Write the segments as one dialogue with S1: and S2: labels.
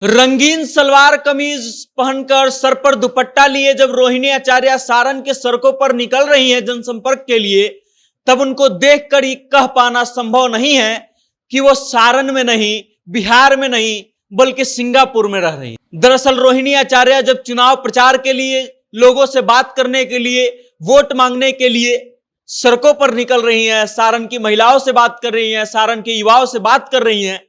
S1: रंगीन सलवार कमीज पहनकर सर पर दुपट्टा लिए जब रोहिणी आचार्य सारण के सड़कों पर निकल रही हैं जनसंपर्क के लिए, तब उनको देखकर ही कह पाना संभव नहीं है कि वो सारण में नहीं, बिहार में नहीं, बल्कि सिंगापुर में रह रही है। दरअसल रोहिणी आचार्य जब चुनाव प्रचार के लिए, लोगों से बात करने के लिए, वोट मांगने के लिए सड़कों पर निकल रही हैं, सारण की महिलाओं से बात कर रही हैं, सारण के युवाओं से बात कर रही हैं,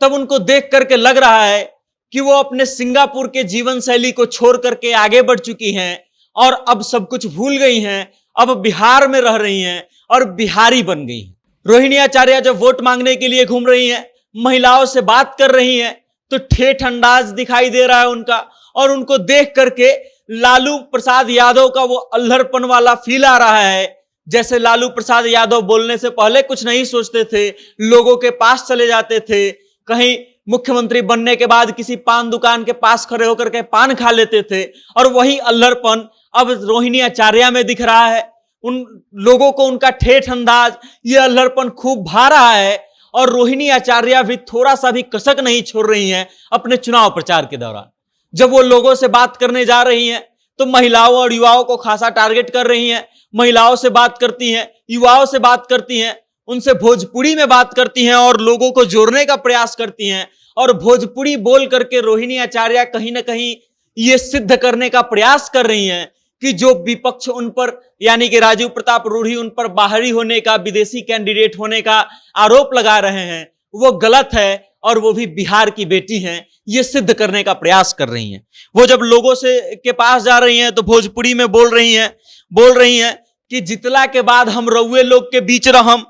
S1: तब उनको देख करके लग रहा है कि वो अपने सिंगापुर के जीवन शैली को छोड़ करके आगे बढ़ चुकी हैं और अब सब कुछ भूल गई हैं, अब बिहार में रह रही हैं और बिहारी बन गई हैं। रोहिणी आचार्य जब वोट मांगने के लिए घूम रही हैं, महिलाओं से बात कर रही हैं, तो ठेठ अंदाज दिखाई दे रहा है उनका, और उनको देख करके लालू प्रसाद यादव का वो अल्हड़पन वाला फील आ रहा है। जैसे लालू प्रसाद यादव बोलने से पहले कुछ नहीं सोचते थे, लोगों के पास चले जाते थे, कहीं मुख्यमंत्री बनने के बाद किसी पान दुकान के पास खड़े होकर के पान खा लेते थे, और वही अल्हड़पन अब रोहिणी आचार्य में दिख रहा है। उन लोगों को उनका ठेठ अंदाज, ये अल्हड़पन खूब भा रहा है, और रोहिणी आचार्य भी थोड़ा सा भी कसक नहीं छोड़ रही हैं अपने चुनाव प्रचार के दौरान। जब वो लोगों से बात करने जा रही हैं तो महिलाओं और युवाओं को खासा टारगेट कर रही हैं। महिलाओं से बात करती हैं, युवाओं से बात करती हैं, उनसे भोजपुरी में बात करती हैं और लोगों को जोड़ने का प्रयास करती हैं। और भोजपुरी बोल करके रोहिणी आचार्य कहीं ना कहीं ये सिद्ध करने का प्रयास कर रही हैं कि जो विपक्ष उन पर, यानी कि राजीव प्रताप रूढ़ी उन पर बाहरी होने का, विदेशी कैंडिडेट होने का आरोप लगा रहे हैं, वो गलत है और वो भी बिहार की बेटी हैं, ये सिद्ध करने का प्रयास कर रही हैं। वो जब लोगों से के पास जा रही हैं तो भोजपुरी में बोल रही हैं कि जितला के बाद हम रउए लोग के बीच रहम।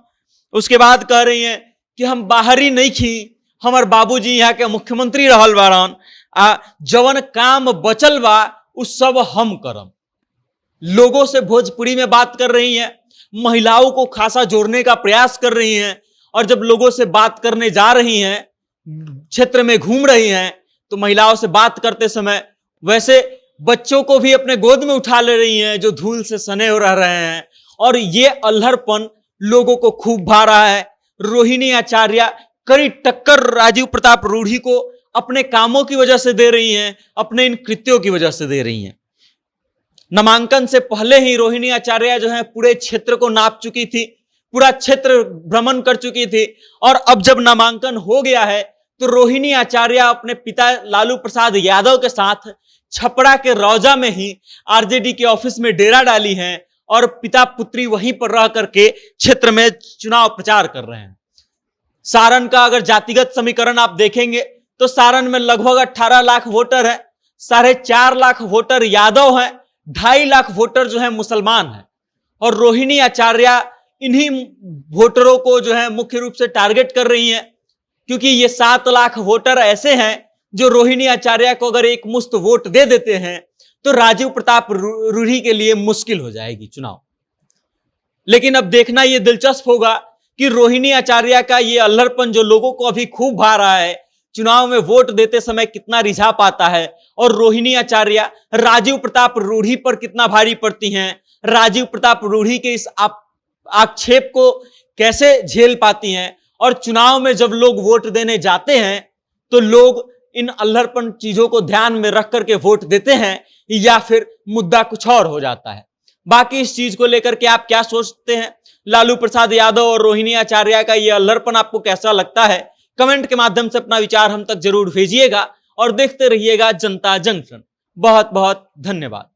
S1: उसके बाद कह रही हैं कि हम बाहरी नहीं खी, हमार बाबूजी यहाँ के मुख्यमंत्री रहल बारन, जवन काम बचल बा उस सब हम करम। लोगों से भोजपुरी में बात कर रही हैं, महिलाओं को खासा जोड़ने का प्रयास कर रही हैं, और जब लोगों से बात करने जा रही हैं, क्षेत्र में घूम रही हैं, तो महिलाओं से बात करते समय वैसे बच्चों को भी अपने गोद में उठा ले रही हैं जो धूल से सने हो रह रहे हैं, और ये अल्हड़पन लोगों को खूब भा रहा है। रोहिणी आचार्य कड़ी टक्कर राजीव प्रताप रूढ़ी को अपने कामों की वजह से दे रही हैं, अपने इन कृत्यों की वजह से दे रही हैं। नामांकन से पहले ही रोहिणी आचार्य जो है पूरे क्षेत्र को नाप चुकी थी, पूरा क्षेत्र भ्रमण कर चुकी थी, और अब जब नामांकन हो गया है तो रोहिणी आचार्य अपने पिता लालू प्रसाद यादव के साथ छपरा के रौजा में ही आरजेडी के ऑफिस में डेरा डाली हैं, और पिता पुत्री वहीं पर रह करके क्षेत्र में चुनाव प्रचार कर रहे हैं। सारण का अगर जातिगत समीकरण आप देखेंगे तो सारण में लगभग 18 लाख वोटर है, 4.5 लाख वोटर यादव हैं, 2.5 लाख वोटर जो है मुसलमान हैं, और रोहिणी आचार्य इन्हीं वोटरों को जो है मुख्य रूप से टारगेट कर रही हैं, क्योंकि ये 7 लाख वोटर ऐसे हैं जो रोहिणी आचार्य को अगर एक मुश्त वोट दे देते हैं तो राजीव प्रताप रूढ़ी के लिए मुश्किल हो जाएगी चुनाव। लेकिन अब देखना यह दिलचस्प होगा कि रोहिणी आचार्य का ये अल्हड़पन जो लोगों को अभी खूब भा रहा है, चुनाव में वोट देते समय कितना रिझा पाता है, और रोहिणी आचार्य राजीव प्रताप रूढ़ी पर कितना भारी पड़ती हैं, राजीव प्रताप रूढ़ी के इस आक्षेप को कैसे झेल पाती हैं, और चुनाव में जब लोग वोट देने जाते हैं तो लोग इन अल्हड़पन चीजों को ध्यान में रख करके वोट देते हैं, या फिर मुद्दा कुछ और हो जाता है। बाकी इस चीज को लेकर के आप क्या सोचते हैं? लालू प्रसाद यादव और रोहिणी आचार्य का यह अल्हड़पन आपको कैसा लगता है? कमेंट के माध्यम से अपना विचार हम तक जरूर भेजिएगा, और देखते रहिएगा जनता जंक्शन। बहुत बहुत धन्यवाद।